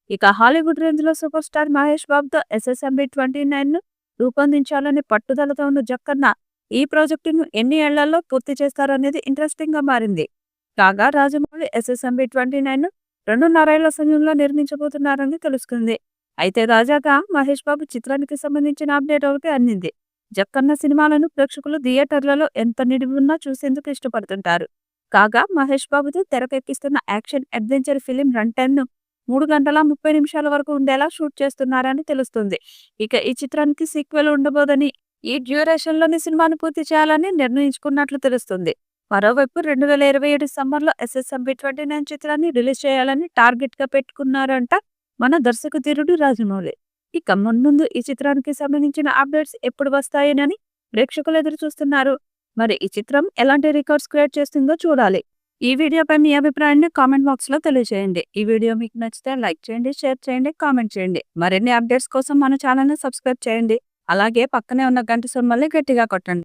ఇక Hollywood range లో super star Mahesh బాబుతో SSMB29 ను రూపొందించాలని పట్టుదలతో ఉన్న జక్కన్న ఈ ప్రాజెక్టును ఎన్ని ఏళ్లలో పూర్తి చేస్తారనేది ఇంట్రెస్టింగ్ గా మారింది. కాగా రాజమౌళి SSMB29 ను 2.5 ఏళ్ల సమయంలో నిర్మించబోతున్నారని తెలుస్తుంది. అయితే తాజాగా మహేష్ బాబు చిత్రానికి సంబంధించిన అప్డేట్ ఒకటి అందింది. జక్కన్న సినిమాలను ప్రేక్షకులు థియేటర్లలో ఎంత నిడివున్నా చూసేందుకు ఇష్టపడుతుంటారు. కాగా మహేష్ బాబుతో తెరకెక్కిస్తున్న action adventure film run time ను 3 గంటల 30 నిమిషాల వరకు ఉండేలా షూట్ చేస్తున్నారని తెలుస్తుంది. ఇక ఈ చిత్రానికి సీక్వెల్ ఉండబోదని, ఈ డ్యూరేషన్ లోని సినిమాను పూర్తి చేయాలని నిర్ణయించుకున్నట్లు తెలుస్తుంది. మరోవైపు 2027 సమ్మర్లో SSMB29 చిత్రాన్ని రిలీజ్ చేయాలని టార్గెట్ గా పెట్టుకున్నారంట మన దర్శకధీరుడు రాజమౌళి. ఇక మున్ముందు ఈ చిత్రానికి సంబంధించిన అప్డేట్స్ ఎప్పుడు వస్తాయని ప్రేక్షకులు ఎదురు చూస్తున్నారు. మరి ఈ చిత్రం ఎలాంటి రికార్డ్స్ క్రియేట్ చేస్తుందో చూడాలి. ఈ వీడియోపై మీ అభిప్రాయాన్ని కామెంట్ బాక్స్ లో తెలియజేయండి. ఈ వీడియో మీకు నచ్చితే లైక్ చేయండి, షేర్ చేయండి, కామెంట్ చేయండి. మరిన్ని అప్డేట్స్ కోసం మన ఛానల్ ని సబ్స్క్రైబ్ చేయండి. అలాగే పక్కనే ఉన్న గంట సింబల్ని గట్టిగా కొట్టండి.